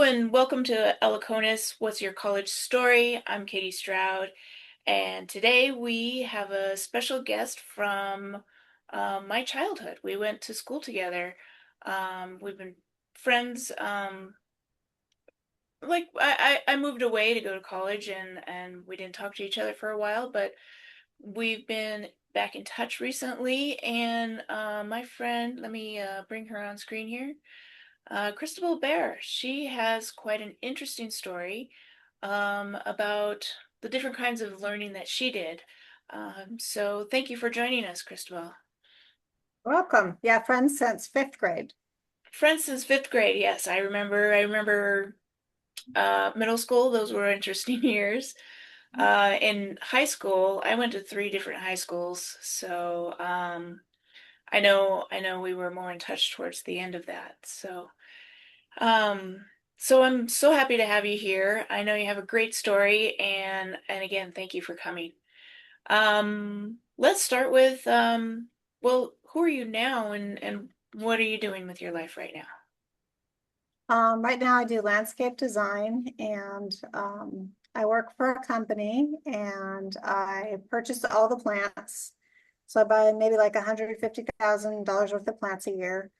and welcome to Elikonas. What's your college story? I'm Katie Stroud, and today we have a special guest from my childhood. We went to school together. We've been friends. I moved away to go to college, and we didn't talk to each other for a while, but we've been back in touch recently. And my friend, let me bring her on screen here. Christabel Behr, she has quite an interesting story about the different kinds of learning that she did. So thank you for joining us, Christabel. Welcome. Yeah, friends since fifth grade. Friends since fifth grade, yes, I remember. I remember middle school; those were interesting years. In high school, I went to three different high schools, so I know we were more in touch towards the end of that. Um, so I'm so happy to have you here. I know you have a great story, and again, thank you for coming. Let's start with well, who are you now, and what are you doing with your life right now? Right now I do landscape design and I work for a company and I purchase all the plants. So I buy maybe like $150,000 worth of plants a year.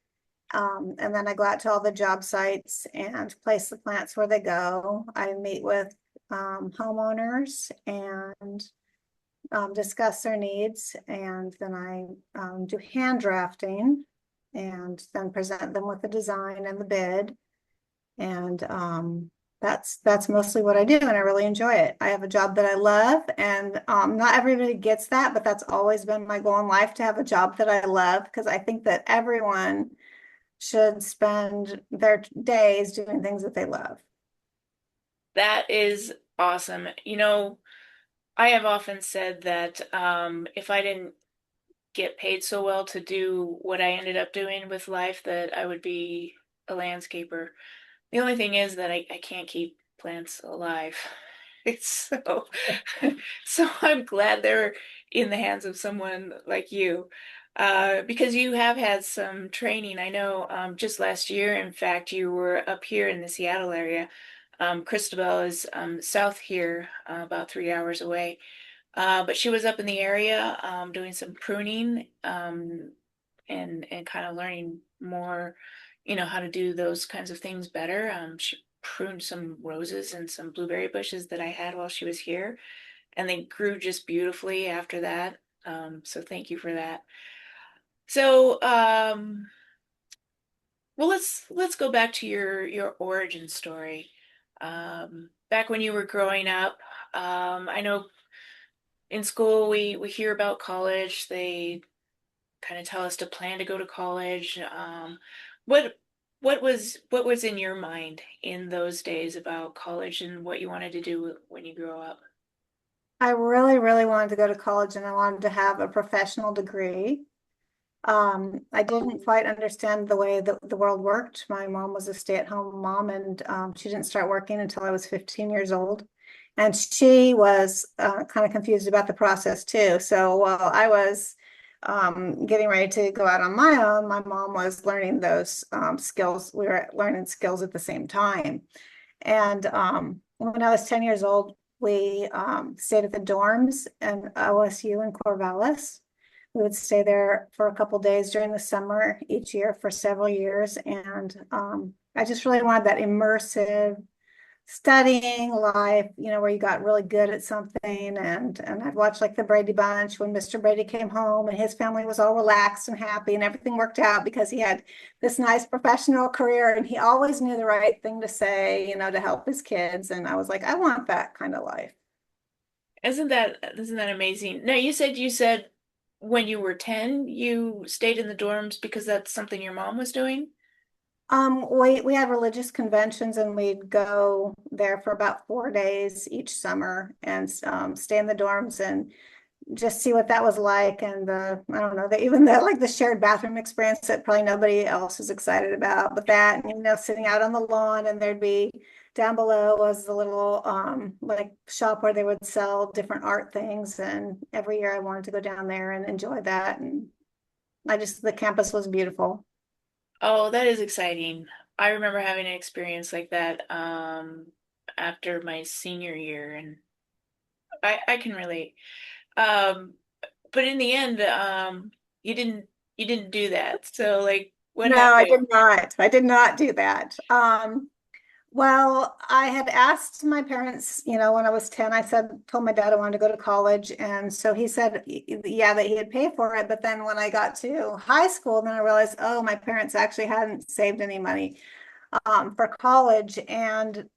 And then I go out to all the job sites and place the plants where they go. I meet with homeowners and discuss their needs, and then I do hand drafting and then present them with the design and the bid. And that's mostly what I do, and I really enjoy it. I have a job that I love, and not everybody gets that, but that's always been my goal in life, to have a job that I love, because I think that everyone should spend their days doing things that they love. That is awesome. I have often said that if I didn't get paid so well to do what I ended up doing with life, that I would be a landscaper. The only thing is that I can't keep plants alive. It's so I'm glad they're in the hands of someone like you. Because you have had some training. I know just last year, in fact, you were up here in the Seattle area. Christabel is south here, about 3 hours away. But she was up in the area doing some pruning and kind of learning more, how to do those kinds of things better. She pruned some roses and some blueberry bushes that I had while she was here, and they grew just beautifully after that. So thank you for that. So, well, let's go back to your origin story. Back when you were growing up, I know in school we hear about college. They kind of tell us to plan to go to college. What what was in your mind in those days about college and what you wanted to do when you grow up? I really, really wanted to go to college, and I wanted to have a professional degree. I didn't quite understand the way that the world worked. My mom was a stay-at-home mom, and she didn't start working until I was 15 years old. And she was kind of confused about the process too. So while I was getting ready to go out on my own, my mom was learning those skills. We were learning skills at the same time. And when I was 10 years old, we stayed at the dorms in OSU in Corvallis. We would stay there for a couple days during the summer each year for several years. And I just really wanted that immersive studying life, where you got really good at something. And I'd watch like the Brady Bunch when Mr. Brady came home and his family was all relaxed and happy and everything worked out because he had this nice professional career and he always knew the right thing to say, to help his kids. And I was like, I want that kind of life. Isn't that amazing? No, you said when you were 10, you stayed in the dorms because that's something your mom was doing? We had religious conventions and we'd go there for about 4 days each summer and stay in the dorms and just see what that was like. And I don't know, even the like the shared bathroom experience that probably nobody else is excited about, but that, and sitting out on the lawn, and there'd be down below was the little like shop where they would sell different art things. And every year I wanted to go down there and enjoy that. And the campus was beautiful. Oh, that is exciting. I remember having an experience like that after my senior year, and I can relate. Um, but in the end, you didn't do that. So like, what No, I happened? did not. I did not do that. Well, I had asked my parents, when I was 10, told my dad I wanted to go to college. And so he said, yeah, that he'd pay for it. But then when I got to high school, then I realized, oh, my parents actually hadn't saved any money for college. And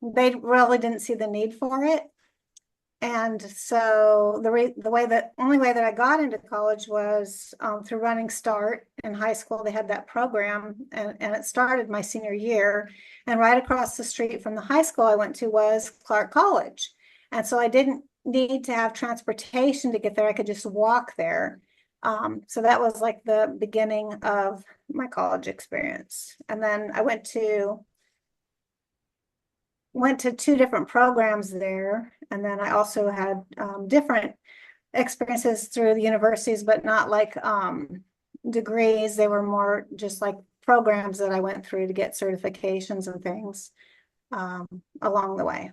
they really didn't see the need for it. And so the only way that I got into college was through Running Start. In high school. They had that program, and it started my senior year. And right across the street from the high school I went to was Clark College. And so I didn't need to have transportation to get there. I could just walk there. So that was like the beginning of my college experience. And then I went to two different programs there. And then I also had different experiences through the universities, but not like degrees. They were more just like programs that I went through to get certifications and things um, along the way.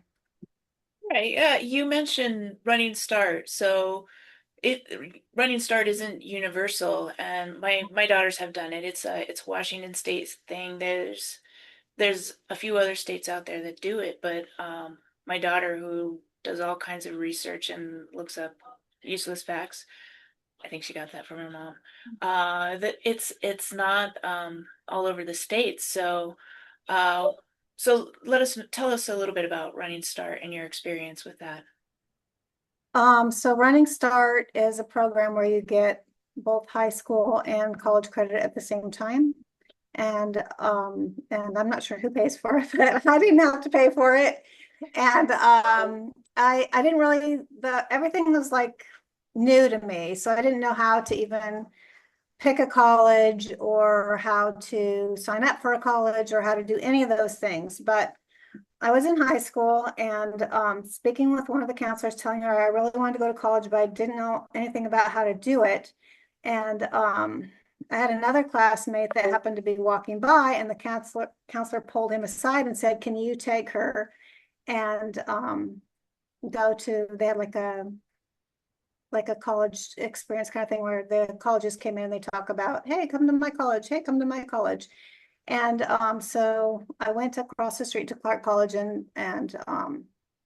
Right. Yeah, you mentioned Running Start. So Running Start isn't universal, and my daughters have done it. It's Washington State's thing. There's a few other states out there that do it, but my daughter, who does all kinds of research and looks up useless facts, I think she got that from her mom. That it's not all over the states. Uh, so tell us a little bit about Running Start and your experience with that. So Running Start is a program where you get both high school and college credit at the same time. And I'm not sure who pays for it, but I didn't have to pay for it. And I didn't really the everything was like new to me. So I didn't know how to even pick a college or how to sign up for a college or how to do any of those things. But I was in high school and speaking with one of the counselors, telling her I really wanted to go to college, but I didn't know anything about how to do it. And I had another classmate that happened to be walking by, and the counselor pulled him aside and said, "Can you take her and go to?" They had like a college experience kind of thing where the colleges came in and they talk about, "Hey, come to my college. Hey, come to my college." And so I went across the street to Clark College and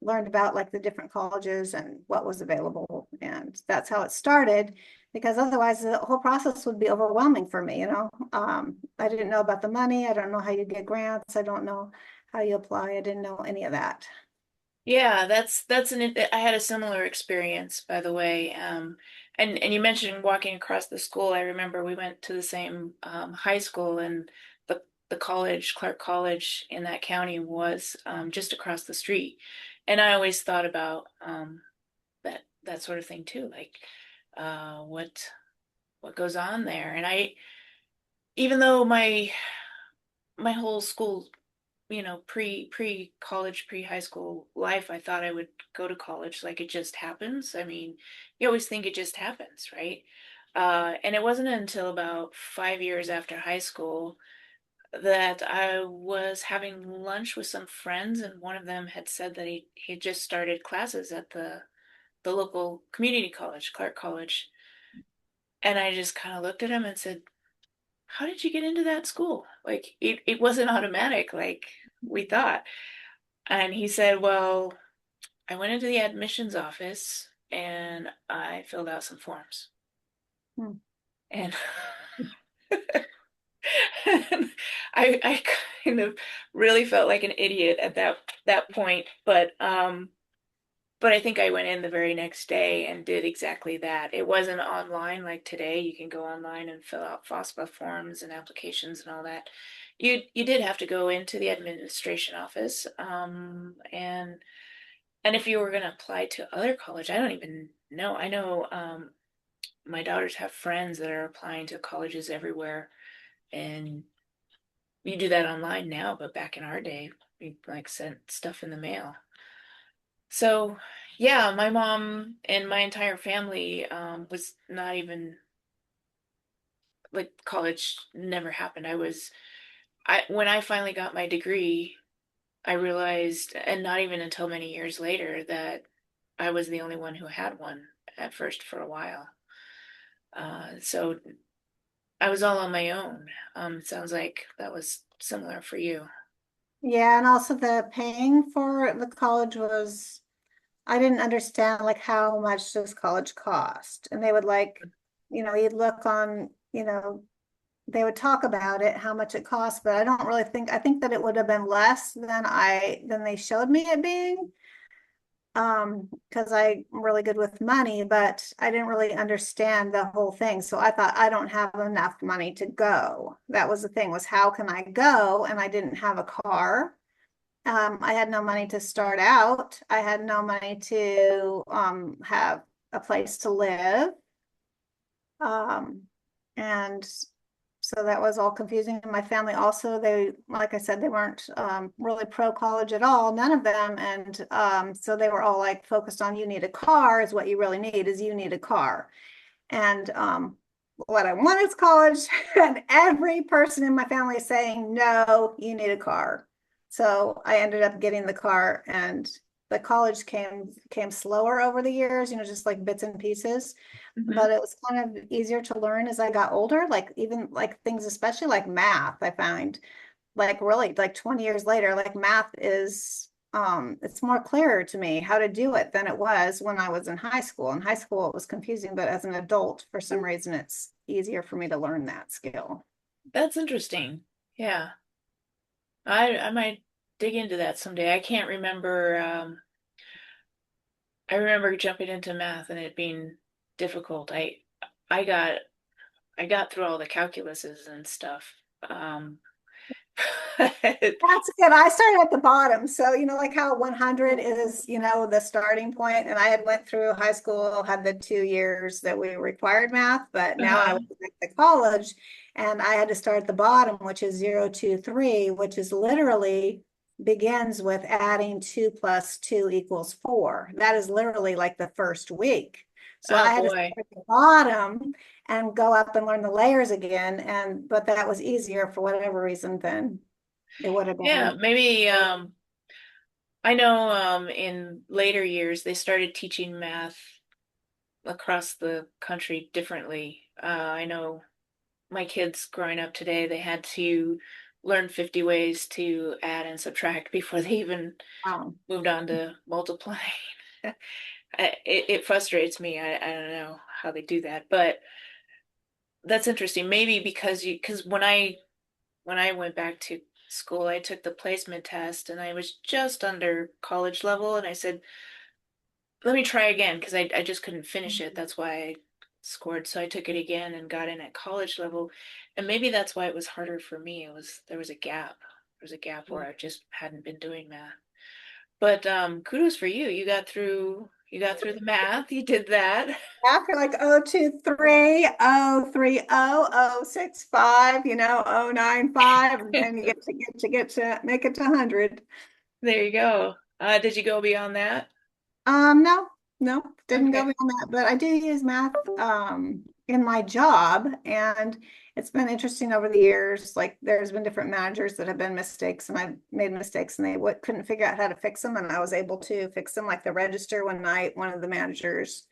learned about like the different colleges and what was available. And that's how it started, because otherwise the whole process would be overwhelming for me. I didn't know about the money. I don't know how you get grants. I don't know how you apply. I didn't know any of that. Yeah, I had a similar experience, by the way. And you mentioned walking across the school. I remember we went to the same high school, and the college, Clark College in that county, was just across the street. And I always thought about that sort of thing too, like what goes on there. And even though my whole school, pre college, pre high school life, I thought I would go to college, like it just happens. I mean, you always think it just happens, right? And it wasn't until about 5 years after high school that I was having lunch with some friends, and one of them had said that he just started classes at the local community college, Clark College. And I just kind of looked at him and said, "How did you get into that school? Like it wasn't automatic like we thought." And he said, "Well, I went into the admissions office and I filled out some forms." Hmm. And, and I kind of really felt like an idiot at that point, but I think I went in the very next day and did exactly that. It wasn't online like today. You can go online and fill out FOSPA forms and applications and all that. You did have to go into the administration office, and if you were going to apply to other college, I don't even know. I know my daughters have friends that are applying to colleges everywhere, and you do that online now, but back in our day, we like sent stuff in the mail. So, yeah, my mom and my entire family was not even like college never happened. when I finally got my degree, I realized, and not even until many years later, that I was the only one who had one at first for a while. So I was all on my own. It sounds like that was similar for you. Yeah, and also the paying for the college was, I didn't understand like how much does college cost? And they would like, you'd look on, they would talk about it, how much it costs, but I don't really think, I think that it would have been less than they showed me it being. Because I'm really good with money, but I didn't really understand the whole thing. So I thought I don't have enough money to go. That was the thing, was how can I go? And I didn't have a car. I had no money to start out. I had no money to have a place to live. Um, and so that was all confusing. And my family also, they, like I said, they weren't really pro college at all, none of them. And so they were all like focused on you need a car is what you really need is you need a car. And what I want is college. And every person in my family is saying, no, you need a car. So I ended up getting the car and the college came slower over the years, just like bits and pieces. Hmm. But it was kind of easier to learn as I got older, like even like things, especially like math, I find like really like 20 years later, like math is it's more clearer to me how to do it than it was when I was in high school. In high school it was confusing, but as an adult, for some reason it's easier for me to learn that skill. That's interesting. Yeah. I might dig into that someday. I can't remember. I remember jumping into math and it being difficult. I got I got through all the calculuses and stuff. That's good. I started at the bottom. So, like how 100 is, the starting point. And I had went through high school, had the 2 years that we required math, but now I was Uh-huh. at the college and I had to start at the bottom, which is 0 2 3, which is literally begins with adding 2 plus 2 equals 4. That is literally like the first week. So Oh I had to start boy. at the bottom and go up and learn the layers again. But that was easier for whatever reason than it would have Yeah, been. maybe I know in later years they started teaching math across the country differently. I know my kids growing up today, they had to learn 50 ways to add and subtract before they even Um, moved on to multiplying. It frustrates me. I don't know how they do that, but that's interesting. Maybe because when I went back to school, I took the placement test and I was just under college level, and I said, let me try again because I just couldn't finish it. That's why I scored. So I took it again and got in at college level. And maybe that's why it was harder for me. There was a gap. There was a gap where I just hadn't been doing math. But kudos for you. You got through the math. You did that. After like 0 2 3, 0 3 0, 0 6 5, 0 9 5, and then you get to make it to 100. There you go. Did you go beyond that? No, no, didn't go Okay. beyond that, but I do use math in my job, and it's been interesting over the years. Like there's been different managers that have been mistakes, and I've made mistakes, and they couldn't figure out how to fix them, and I was able to fix them. Like the register one night, one of the managers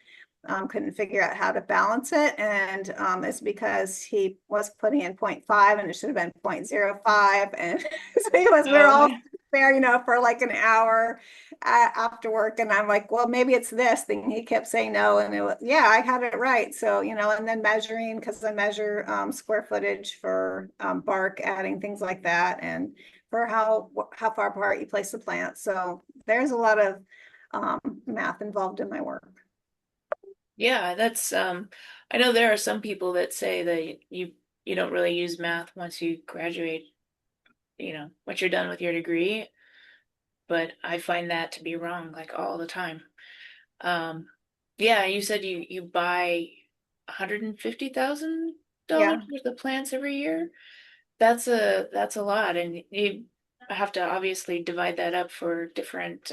couldn't figure out how to balance it, and it's because he was putting in point 0.5 and it should have been 0.05, and so we were all Oh, there, for like an hour after work, and I'm like, well, maybe it's this thing. He kept saying no, and it was, yeah, I had it right. So, and then measuring, because I measure square footage for bark, adding things like that, and for how far apart you place the plant. So there's a lot of math involved in my work. yeah, that's I know there are some people that say that you don't really use math once you graduate, once you're done with your degree, but I find that to be wrong like all the time. Um yeah, you said you buy $150,000 Yeah. worth of plants every year. That's a lot, and you have to obviously divide that up for different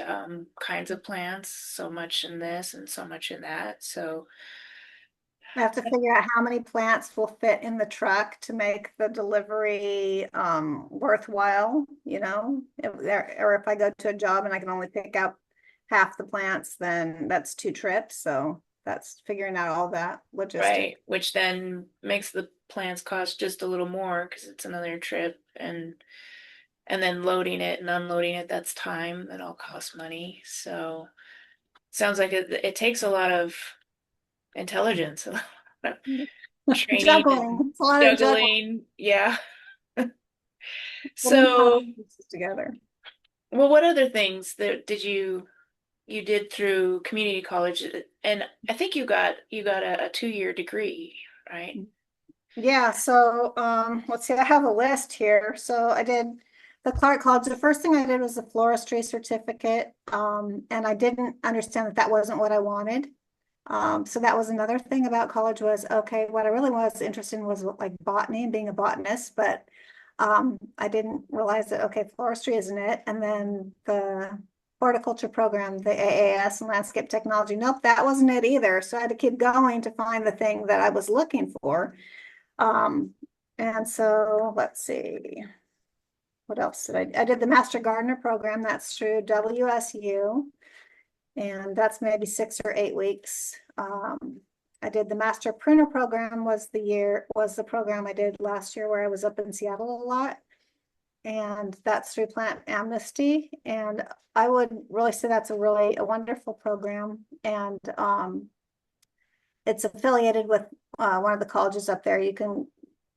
kinds of plants, so much in this and so much in that. So I have to figure out how many plants will fit in the truck to make the delivery worthwhile, or if I go to a job and I can only pick up half the plants, then that's 2 trips. So that's figuring out all that logistic. Right, which then makes the plans cost just a little more because it's another trip, and then loading it and unloading it, that's time that all costs money. So sounds like it takes a lot of intelligence, a lot of training Juggling. and It's a lot of juggling, juggling. Yeah. putting So, puzzle pieces together. well, what other things that you did through community college? And I think you got a 2-year degree, right? Yeah, so let's see, I have a list here. So I did the Clark College. The first thing I did was the floristry certificate. And I didn't understand that that wasn't what I wanted. So that was another thing about college was, okay, what I really was interested in was like botany and being a botanist, but I didn't realize that, okay, forestry isn't it. And then the horticulture program, the AAS and landscape technology, nope, that wasn't it either. So I had to keep going to find the thing that I was looking for. Um, and so let's see, what else did I did the Master Gardener program. That's through WSU, and that's maybe 6 or 8 weeks. I did the Master Pruner program was the program I did last year where I was up in Seattle a lot. And that's through Plant Amnesty. And I would really say that's a wonderful program. And it's affiliated with one of the colleges up there. You can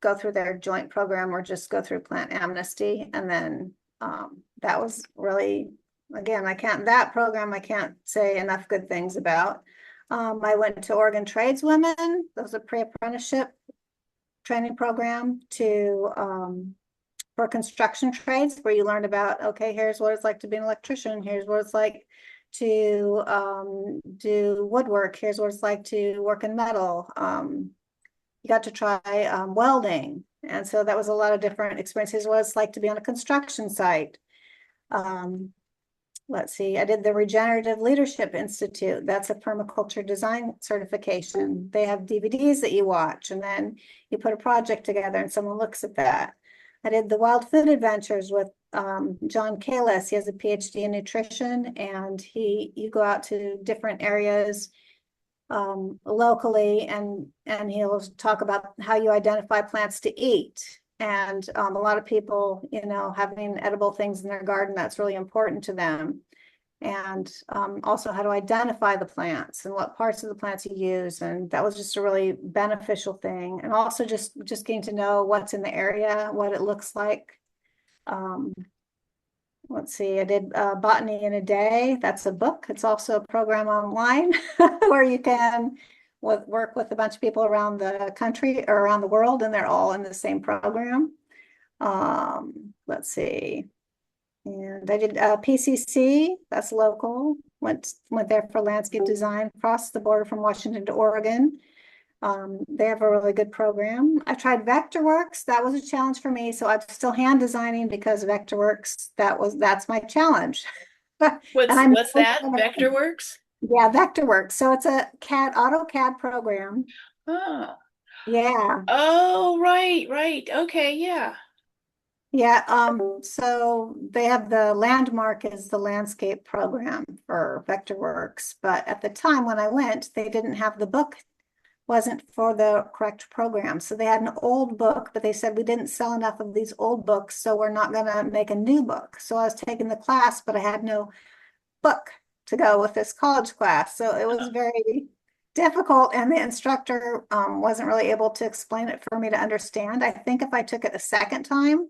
go through their joint program or just go through Plant Amnesty. And then that was really, again, that program I can't say enough good things about. I went to Oregon Tradeswomen. That was a pre-apprenticeship training program for construction trades where you learn about, okay, here's what it's like to be an electrician. Here's what it's like to do woodwork. Here's what it's like to work in metal. You got to try welding. And so that was a lot of different experiences. What it's like to be on a construction site. Let's see, I did the Regenerative Leadership Institute. That's a permaculture design certification. They have DVDs that you watch, and then you put a project together and someone looks at that. I did the Wild Food Adventures with John Kalis. He has a PhD in nutrition, and you go out to different areas locally, and he'll talk about how you identify plants to eat. And a lot of people, having edible things in their garden, that's really important to them. And also how to identify the plants and what parts of the plants you use. And that was just a really beneficial thing. And also just getting to know what's in the area, what it looks like. Um, let's see, I did Botany in a Day. That's a book. It's also a program online where you can work with a bunch of people around the country or around the world, and they're all in the same program. Let's see. And I did PCC, that's local. Went there for landscape design, across the border from Washington to Oregon. They have a really good program. I tried Vectorworks. That was a challenge for me. So I'm still hand designing because Vectorworks, that's my challenge. And I'm What's that? Vectorworks? yeah, Vectorworks. So it's a AutoCAD program. Oh. Yeah. Oh, right, right. Okay, yeah. Yeah, so they have the Landmark is the landscape program for Vectorworks, but at the time when I went, they didn't have the book, wasn't for the correct program. So they had an old book, but they said we didn't sell enough of these old books, so we're not gonna make a new book. So I was taking the class, but I had no book to go with this college class. So it was Oh, very difficult, and the instructor wasn't really able to explain it for me to understand. I think if I took it a second time,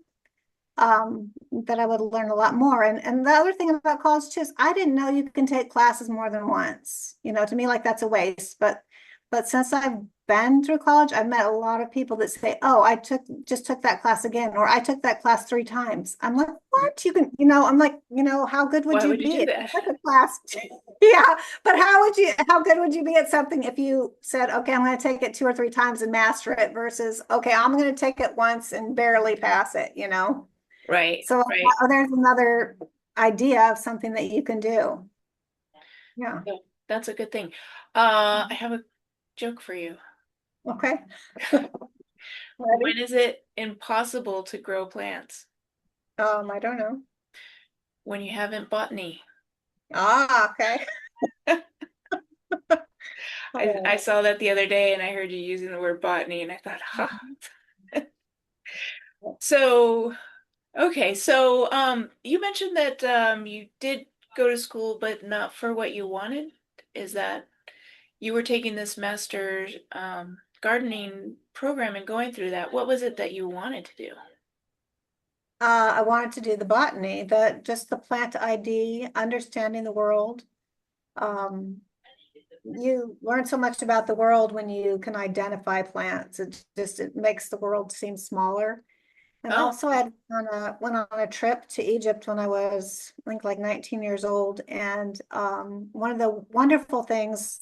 that I would learn a lot more. And the other thing about college too is I didn't know you can take classes more than once. To me, like that's a waste. But since I've been through college, I've met a lot of people that say, "Oh, just took that class again," or "I took that class 3 times." I'm like, "What? You can?" I'm like, how good would why you would you be do if you that? took a class? Yeah, but how good would you be at something if you said, "Okay, I'm going to take it 2 or 3 times and master it," versus, "Okay, I'm going to take it once and barely pass it." Right, So right. there's another idea of something that you can do. Yeah. Yeah, that's a good thing. I have a joke for you. Okay. When Ready? is it impossible to grow plants? I don't know. When you haven't botany. Okay. I Oh. saw that the other day and I heard you using the word botany and I thought, ha. So, okay, so you mentioned that you did go to school but not for what you wanted. Is that you were taking this master's gardening program and going through that? What was it that you wanted to do? I wanted to do the botany, just the plant ID, understanding the world. Um, you learn so much about the world when you can identify plants. It makes the world seem smaller. And Oh, also I went on a trip to Egypt when I was, I think like 19 years old. And one of the wonderful things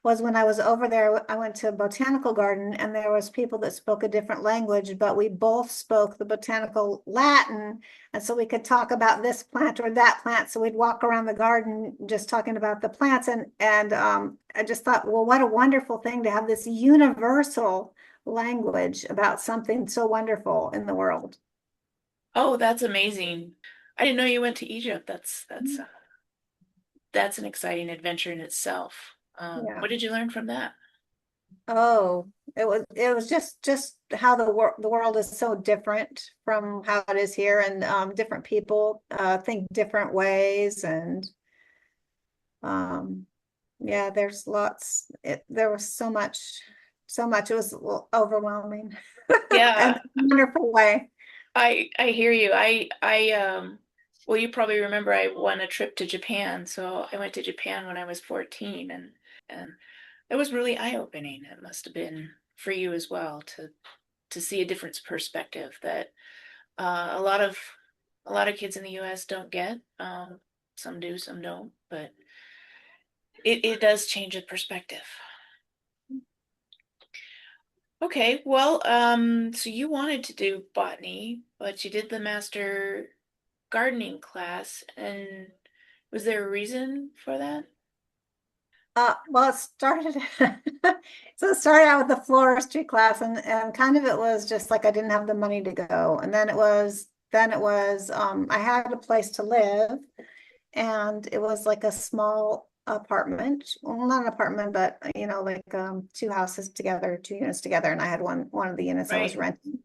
was when I was over there, I went to a botanical garden and there was people that spoke a different language, but we both spoke the botanical Latin. And so we could talk about this plant or that plant. So we'd walk around the garden just talking about the plants. And I just thought, well, what a wonderful thing to have this universal language about something so wonderful in the world. oh, that's amazing. I didn't know you went to Egypt. That's an exciting adventure in itself. Yeah. What did you learn from that? Oh, it was just how the world is so different from how it is here, and different people think different ways, and um yeah, there was so much it was a little overwhelming and Yeah, in a wonderful way. I hear you. Well, you probably remember I won a trip to Japan. So I went to Japan when I was 14 and it was really eye-opening. It must have been for you as well to see a different perspective that a lot of kids in the US don't get. Some do, some don't, but it does change the perspective. Okay, well, so you wanted to do botany, but you did the master gardening class, and was there a reason for that? Well, it started, so it started out with the floristry class, and kind of it was just like I didn't have the money to go. And then I had a place to live, and it was like a small apartment. Well, not an apartment, but like two houses together, two units together, and I had one of the units I was Right. renting.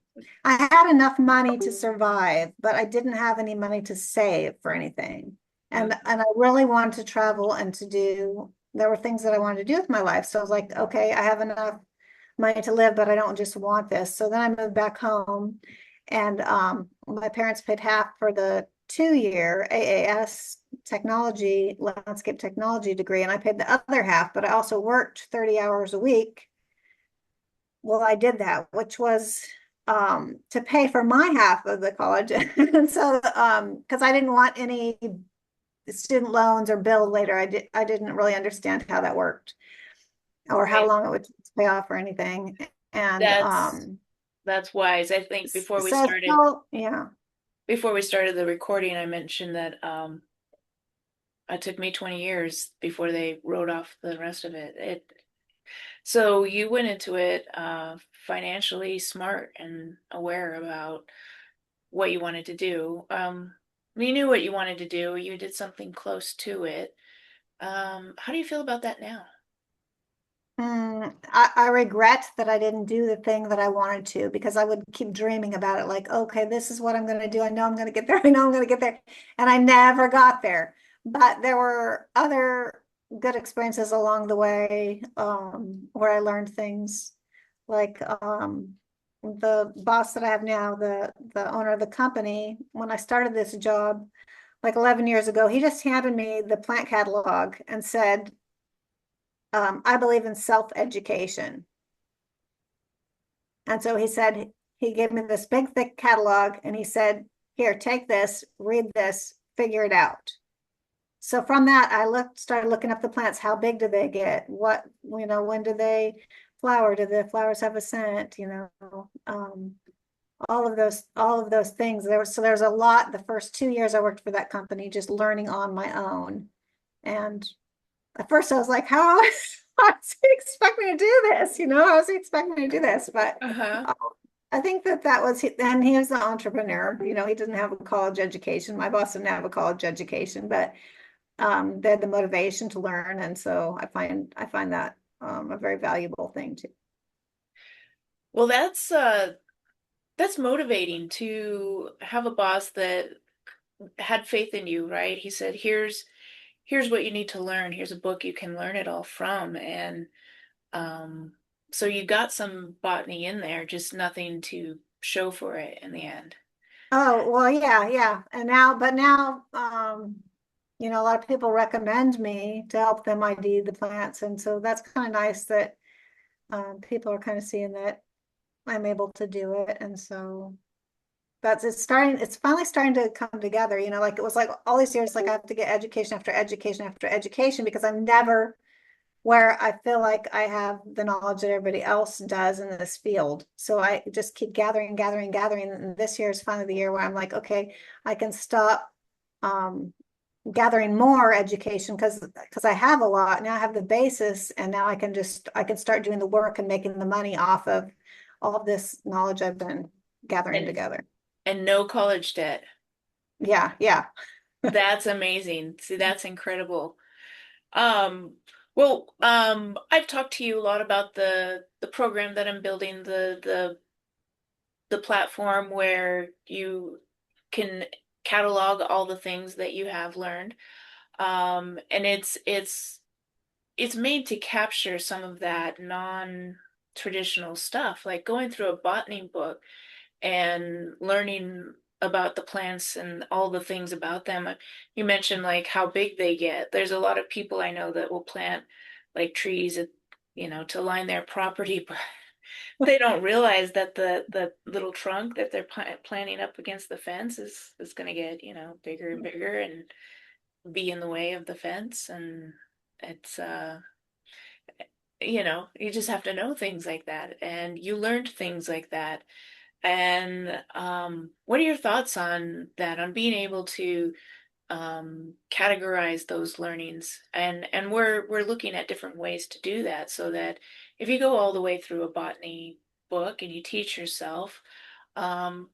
I had enough money to survive, but I didn't have any money to save for anything. Mm. And I really wanted to travel and there were things that I wanted to do with my life. So I was like, okay, I have enough money to live, but I don't just want this. So then I moved back home, and my parents paid half for the 2-year AAS landscape technology degree, and I paid the other half, but I also worked 30 hours a week. Well, I did that, which was to pay for my half of the college. And so because I didn't want any student loans or bill later, I didn't really understand how that worked or how Right. long it would take to pay off or anything. And That's that's wise. I think yeah. before we started the recording, I mentioned that it took me 20 years before they wrote off the rest of it. So you went into it financially smart and aware about what you wanted to do. You knew what you wanted to do. You did something close to it. How do you feel about that now? I regret that I didn't do the thing that I wanted to, because I would keep dreaming about it, like, okay, this is what I'm going to do. I know I'm going to get there. I know I'm going to get there. And I never got there. But there were other good experiences along the way, where I learned things like the boss that I have now, the owner of the company. When I started this job like 11 years ago, he just handed me the plant catalog and said, I believe in self-education. And so he gave me this big, thick catalog, and he said, here, take this, read this, figure it out. So from that, started looking up the plants. How big do they get? When do they flower? Do the flowers have a scent? All of those things. There's a lot. The first 2 years I worked for that company, just learning on my own. And at first I was like, how I was expecting to do this, I was expecting to do this, but Uh-huh. uh, I think that was, and he was an entrepreneur, he didn't have a college education. My boss didn't have a college education, but they had the motivation to learn. And so I find that a very valuable thing too. Well, that's motivating to have a boss that had faith in you, right? He said, here's what you need to learn. Here's a book you can learn it all from. And um, so you got some botany in there, just nothing to show for it in the end. Oh, well, yeah, yeah. But now, a lot of people recommend me to help them ID the plants. And so that's kind of nice that people are kind of seeing that I'm able to do it. And so it's finally starting to come together, like it was like all these years, like I have to get education after education after education because I'm never where I feel like I have the knowledge that everybody else does in this field. So I just keep gathering, gathering, gathering. And this year is finally the year where I'm like, okay, I can stop um, gathering more education because I have a lot. Now I have the basis, and now I can start doing the work and making the money off of all of this knowledge I've been gathering And together. and no college debt. Yeah, yeah. That's amazing. See, that's incredible. Um, I've talked to you a lot about the program that I'm building, the platform where you can catalog all the things that you have learned. And it's made to capture some of that non-traditional stuff, like going through a botany book and learning about the plants and all the things about them. You mentioned like how big they get. There's a lot of people I know that will plant like trees, to line their property, but they don't realize that the little trunk that they're planting up against the fence is going to get, bigger and bigger and be in the way of the fence. And it's you just have to know things like that. And you learned things like that. And what are your thoughts on that, on being able to categorize those learnings? And we're looking at different ways to do that so that if you go all the way through a botany book and you teach yourself, um,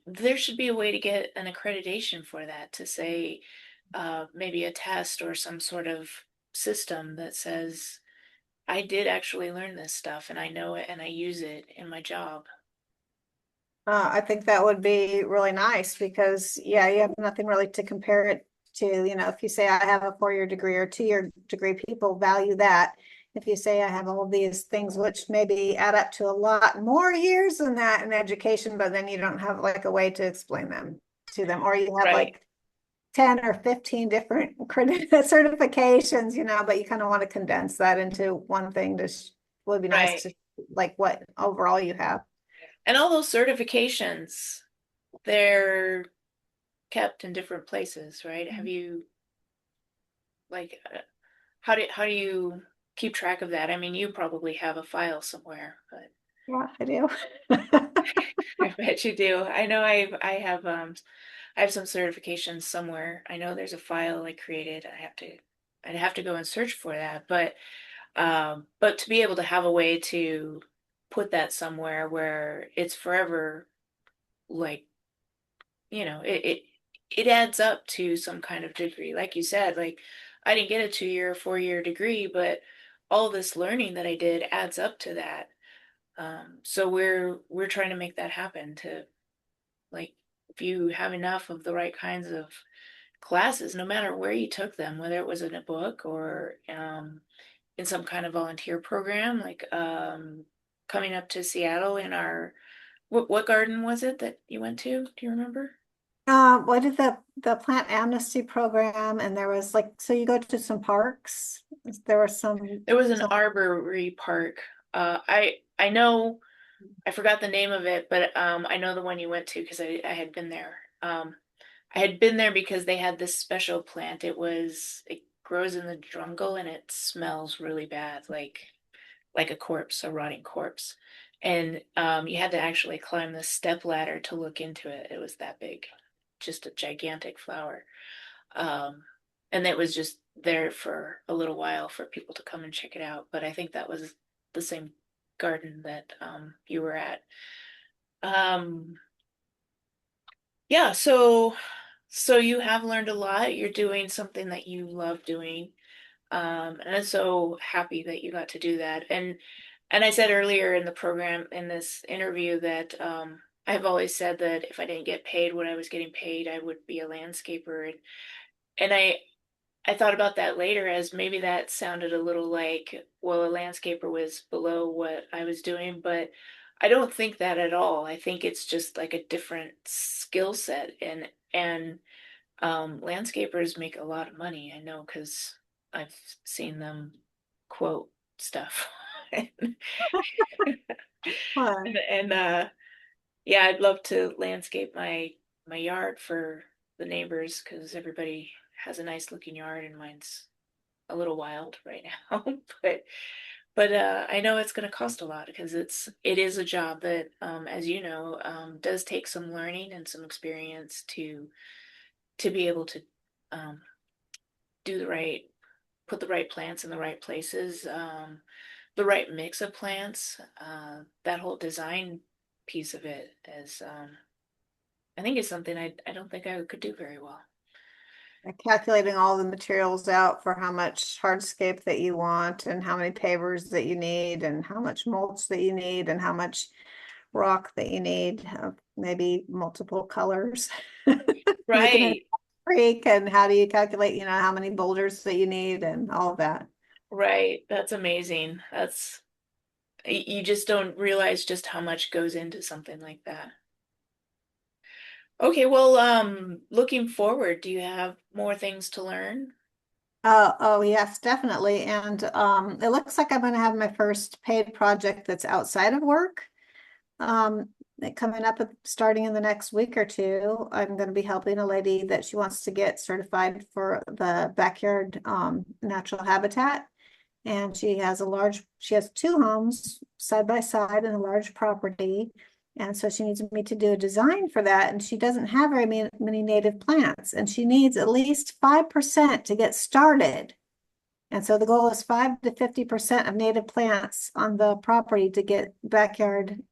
there should be a way to get an accreditation for that, to say maybe a test or some sort of system that says, I did actually learn this stuff and I know it and I use it in my job. I think that would be really nice because, yeah, you have nothing really to compare it to. If you say I have a 4-year degree or 2-year degree, people value that. If you say I have all of these things, which maybe add up to a lot more years than that in education, but then you don't have like a way to explain them to them, or you have Right, like 10 or 15 different certifications, but you kind of want to condense that into one thing. Would be nice right. to like what overall you have. And all those certifications, they're kept in different places, right? Have you like how do you keep track of that? I mean, you probably have a file somewhere, but Yeah, I do. I bet you do. I know I have some certifications somewhere. I know there's a file I created. I'd have to go and search for that, but to be able to have a way to put that somewhere where it's forever, like, it adds up to some kind of degree. Like you said, like I didn't get a 2-year or 4-year degree, but all this learning that I did adds up to that. So we're trying to make that happen to, like, if you have enough of the right kinds of classes, no matter where you took them, whether it was in a book or in some kind of volunteer program, like coming up to Seattle in our what garden was it that you went to? Do you remember? What did the plant amnesty program, and there was like, so you go to some parks. There were There was an some. arbory park. I know I forgot the name of it, but I know the one you went to because I had been there. I had been there because they had this special plant. It grows in the jungle and it smells really bad, like a corpse, a rotting corpse. And you had to actually climb the step ladder to look into it. It was that big, just a gigantic flower. Um, and it was just there for a little while for people to come and check it out. But I think that was the same garden that you were at. Um, yeah, so you have learned a lot. You're doing something that you love doing. And I'm so happy that you got to do that. And I said earlier in the program in this interview that I've always said that if I didn't get paid what I was getting paid, I would be a landscaper. And I thought about that later as maybe that sounded a little like, well, a landscaper was below what I was doing, but I don't think that at all. I think it's just like a different skill set and landscapers make a lot of money. I know because I've seen them quote stuff. Well, And yeah, I'd love to landscape my yard for the neighbors because everybody has a nice looking yard and mine's a little wild right now. But I know it's going to cost a lot because it is a job that as you know does take some learning and some experience to be able to um, do the right put the right plants in the right places, the right mix of plants. That whole design piece of it is, I think, is something I don't think I could do very well. calculating all the materials out for how much hardscape that you want and how many pavers that you need and how much mulch that you need and how much rock that you need, maybe multiple colors. Making it Right, creek and how do you calculate, how many boulders that you need and all of that. right. That's amazing. You just don't realize just how much goes into something like that. Okay, well, looking forward, do you have more things to learn? Oh, yes, definitely. And it looks like I'm going to have my first paid project that's outside of work. Um, coming up, starting in the next week or two, I'm going to be helping a lady that she wants to get certified for the backyard natural habitat. And she has two homes side by side in a large property. And so she needs me to do a design for that. And she doesn't have very many native plants. And she needs at least 5% to get started. And so the goal is 5 to 50% of native plants on the property to get backyard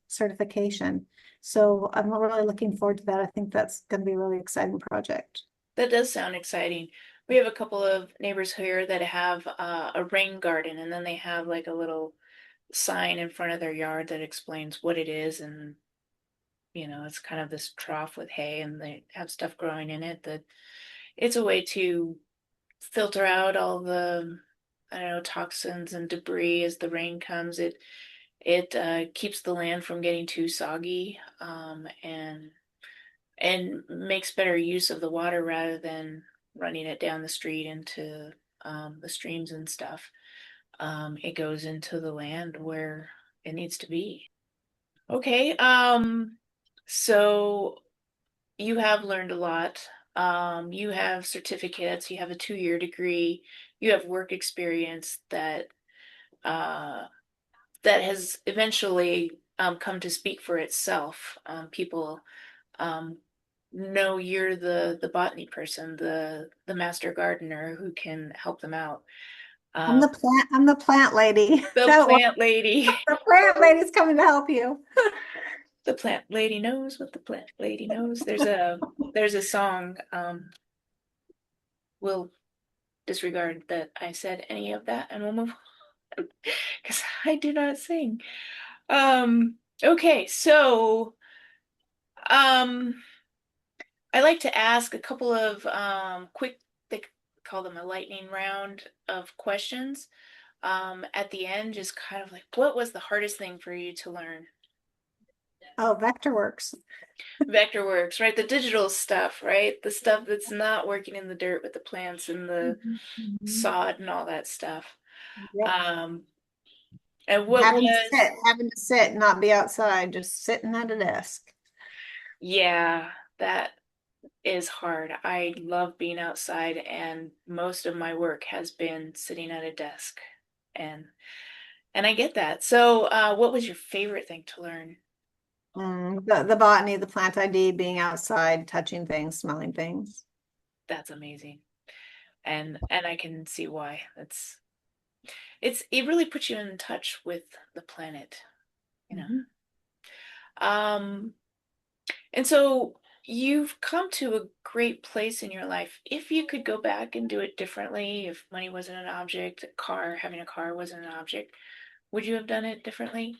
certification. So I'm really looking forward to that. I think that's going to be a really exciting project. That does sound exciting. We have a couple of neighbors here that have a rain garden, and then they have like a little sign in front of their yard that explains what it is. And, it's kind of this trough with hay, and they have stuff growing in it that it's a way to filter out all the, I don't know, toxins and debris as the rain comes. It keeps the land from getting too soggy, and makes better use of the water rather than running it down the street into the streams and stuff. It goes into the land where it needs to be. Okay, so you have learned a lot. You have certificates, you have a 2-year degree, you have work experience uh, that has eventually come to speak for itself. People um, know you're the botany person, the master gardener who can help them out. Um, I'm the plant lady. the Don't worry, plant lady, the plant lady's coming to help you. the plant lady knows what the plant lady knows. There's a song. We'll disregard that I said any of that, and we'll move on because I do not sing. Okay, so um, I like to ask a couple of quick. They call them a lightning round of questions. At the end, just kind of like, what was the hardest thing for you to learn? Oh, Vectorworks. Vectorworks, right? The digital stuff, right? The stuff that's not working in the dirt with the plants and the Mhm. sod and all that stuff. Yep. Um, and what was, Having to sit, not be outside, just sitting at a desk. yeah, that is hard. I love being outside, and most of my work has been sitting at a desk. And and I get that. So, what was your favorite thing to learn? The botany, the plant ID, being outside, touching things, smelling things. That's amazing. And I can see why. It really puts you in touch with the planet, you know. Mhm. Um, and so you've come to a great place in your life. If you could go back and do it differently, if money wasn't an object, having a car wasn't an object, would you have done it differently?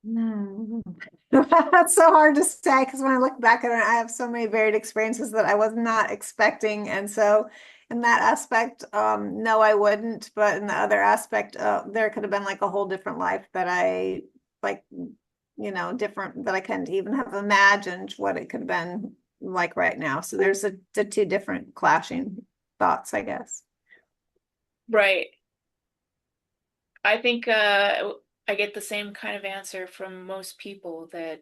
Hmm. That's so hard to say because when I look back at it, I have so many varied experiences that I was not expecting. And so, in that aspect, no, I wouldn't. But in the other aspect, there could have been like a whole different life that I like, different that I couldn't even have imagined what it could have been like right now. So, there's the two different clashing thoughts, I guess. Right. I think I get the same kind of answer from most people that,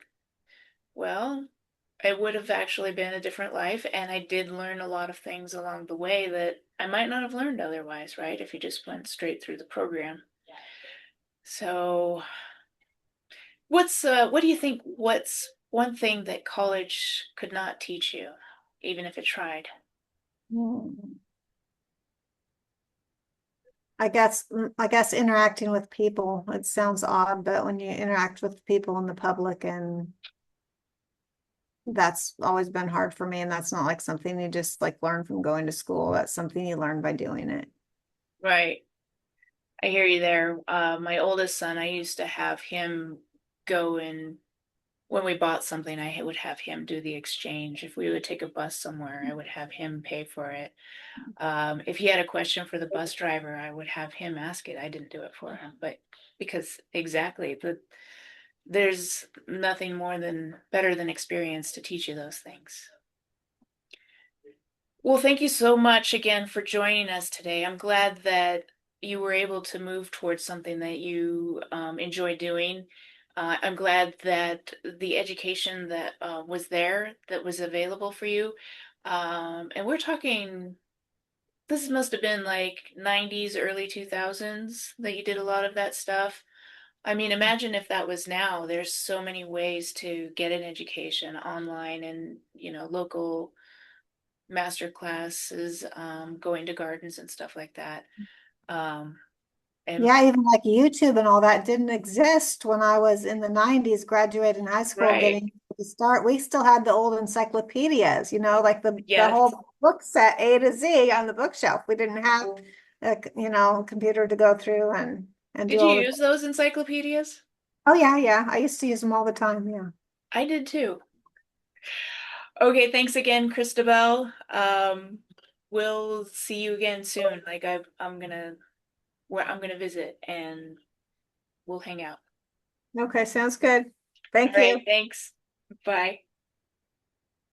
well, it would have actually been a different life, and I did learn a lot of things along the way that I might not have learned otherwise, right? If you just went straight through the program. So, what do you think, what's one thing that college could not teach you, even if it tried? Hmm. I guess interacting with people. It sounds odd, but when you interact with people in the public, and that's always been hard for me, and that's not like something you just like learn from going to school. That's something you learn by doing it. Right. I hear you there. My oldest son, I used to have him go and when we bought something, I would have him do the exchange. If we would take a bus somewhere, I would have him pay for it. If he had a question for the bus driver, I would have him ask it. I didn't do it for him, but because exactly, there's nothing more than better than experience to teach you those things. Well, thank you so much again for joining us today. I'm glad that you were able to move towards something that you enjoy doing. I'm glad that the education that was there, that was available for you. And we're talking, this must have been like 90s, early 2000s that you did a lot of that stuff. I mean, imagine if that was now. There's so many ways to get an education online and, local master classes, going to gardens and stuff like that. Um, and Yeah, even like YouTube and all that didn't exist when I was in the 90s, graduating high school, right, getting to start. We still had the old encyclopedias, like the yes. whole book set A to Z on the bookshelf. We didn't have a computer to go through and do Did you all the. use those encyclopedias? Oh yeah, yeah. I used to use them all the time. Yeah. I did too. Okay, thanks again, Christabel. We'll see you again soon. Like I'm gonna visit and we'll hang out. Okay, sounds good. All Thank right, you. thanks. Bye.